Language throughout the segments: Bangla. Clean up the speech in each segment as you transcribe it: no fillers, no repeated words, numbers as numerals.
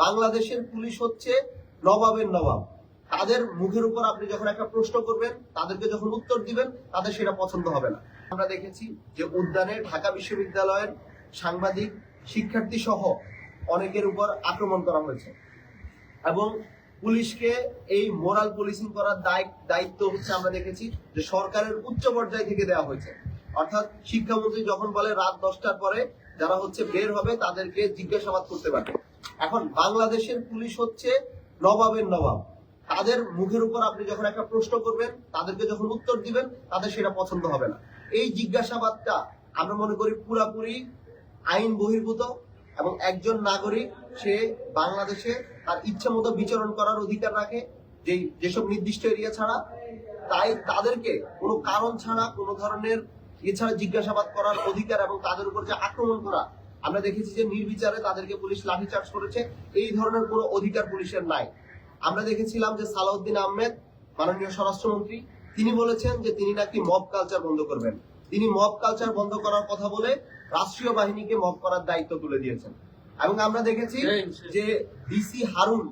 বাংলাদেশের পুলিশ হচ্ছে নবাবের নবাব। তাদের মুখের উপর আপনি যখন একটা প্রশ্ন করবেন, তাদেরকে যখন উত্তর দিবেন, তাদের সেটা পছন্দ হবে না। আমরা দেখেছি যে উদ্যানে ঢাকা বিশ্ববিদ্যালয়ের সাংবাদিক, শিক্ষার্থী সহ অনেকের উপর আক্রমণ করা হয়েছে এবং পুলিশকে এই মোরাল পুলিশিং করার দায়িত্ব হচ্ছে আমরা দেখেছি যে সরকারের উচ্চ পর্যায় থেকে দেওয়া হয়েছে। অর্থাৎ শিক্ষামন্ত্রী যখন বলে রাত 10টার পরে যারা হচ্ছে বের হবে তাদেরকে জিজ্ঞাসাবাদ করতে পারবে। এখন বাংলাদেশের পুলিশ হচ্ছে নবাবের নবাব। তাদের মুখের উপর আপনি যখন একটা প্রশ্ন করবেন, তাদেরকে যখন উত্তর দিবেন, তাদের সেটা পছন্দ হবে না। এই জিজ্ঞাসাবাদটা আমরা মনে করি পুরাপুরি আইন বহির্ভূত এবং একজন নাগরিক সে বাংলাদেশে তার ইচ্ছা মতো বিচরণ করার অধিকার রাখে যেসব নির্দিষ্ট এরিয়া ছাড়া। তাই তাদেরকে কোনো কারণ ছাড়া কোনো ধরনের এছাড়া জিজ্ঞাসাবাদ করার অধিকার এবং তাদের উপর যে আক্রমণ করা, আমরা দেখেছি যে নির্বিচারে তাদেরকে পুলিশ লাঠিচার্জ করেছে, এই ধরনের কোনো অধিকার পুলিশের নাই। আমরা দেখেছিলাম যে সালাউদ্দিন আহমেদ মাননীয় স্বরাষ্ট্রমন্ত্রী তিনি বলেছেন যে তিনি নাকি মব কালচার বন্ধ করবেন। তিনি মব কালচার বন্ধ করার কথা বলে রাষ্ট্রীয় বাহিনীকে মব করার দায়িত্ব তুলে দিয়েছেন। এবং আমরা দেখেছি যে ডিসি হারুন,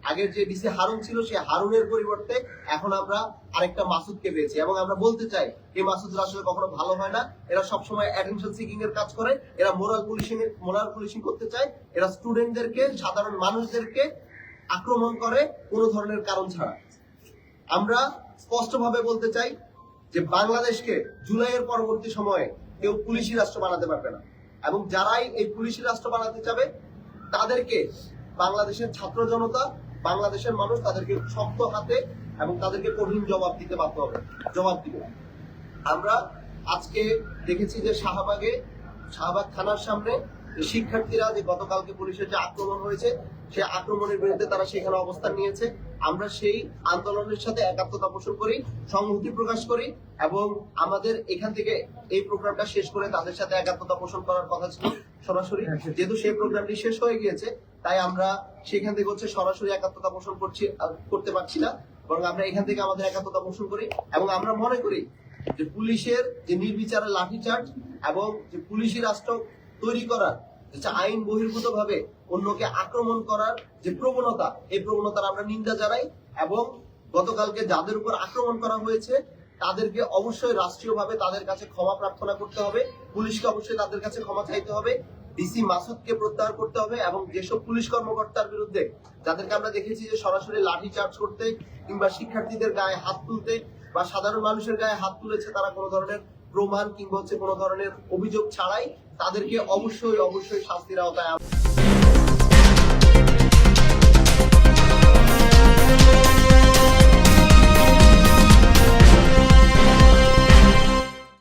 আগের যে ডিসি হারুন ছিল সে হারুনের পরিবর্তে এখন আমরা আরেকটা মাসুদকে পেয়েছি। এবং আমরা বলতে চাই এই মাসুদরা আসলে কখনো ভালো হয় না। এরা সবসময় অ্যাটেনশন সিকিং এর কাজ করে, এরা মোরাল পুলিশিং করতে চায়। এরা স্টুডেন্টদেরকে, সাধারণ মানুষদেরকে আক্রমণ করে কোনো ধরনের কারণ ছাড়া। আমরা স্পষ্টভাবে বলতে চাই যে বাংলাদেশকে জুলাইয়ের পরবর্তী সময়ে কেউ পুলিশি রাষ্ট্র বানাতে পারবে না এবং যারাই এই পুলিশি রাষ্ট্র বানাতে চাবে তাদেরকে বাংলাদেশের ছাত্র জনতা, বাংলাদেশের মানুষ তাদেরকে শক্ত হাতে এবং তাদেরকে কঠিন জবাব দিবে। আমরা আজকে দেখেছি যে শাহবাগ থানার সামনে শিক্ষার্থীরা যে গতকালকে পুলিশের যে আক্রমণ হয়েছে সেই আক্রমণের বিরুদ্ধে তারা সেখানে অবস্থান নিয়েছে। আমরা সেই আন্দোলনের সাথে একাত্মতা পোষণ করি, সংহতি প্রকাশ করি এবং আমাদের এখান থেকে এই প্রোগ্রামটা শেষ করে তাদের সাথে একাত্মতা পোষণ করার কথা ছিল সরাসরি। যেহেতু সেই প্রোগ্রামটি শেষ হয়ে গিয়েছে তাই আমরা সেখান থেকে হচ্ছে সরাসরি একাত্মতা পোষণ করতে পারছি না, বরং আমরা এখান থেকে আমাদের একাত্মতা পোষণ করি এবং আমরা মনে করি যে পুলিশের যে নির্বিচারে লাঠিচার্জ এবং যে পুলিশি রাষ্ট্র তৈরি করার আইন বহির্ভূত ভাবে অন্যকে আক্রমণ করার যে প্রবণতা, এই প্রবণতার আমরা নিন্দা জানাই এবং গতকালকে যাদের উপর আক্রমণ করা হয়েছে তাদেরকে অবশ্যই রাষ্ট্রীয়ভাবে তাদের কাছে ক্ষমা প্রার্থনা করতে হবে, পুলিশকে অবশ্যই তাদের কাছে ক্ষমা চাইতে হবে, ডিসি মাসুদকে প্রত্যাহার করতে হবে এবং যেসব পুলিশ কর্মকর্তার বিরুদ্ধে যাদেরকে আমরা দেখেছি যে সরাসরি লাঠি চার্জ করতে কিংবা শিক্ষার্থীদের গায়ে হাত তুলতে বা সাধারণ মানুষের গায়ে হাত তুলেছে, তারা কোনো ধরনের প্রমাণ কিংবা কোনো ধরনের অভিযোগ ছাড়াই তাদেরকে অবশ্যই শাস্তির আওতায়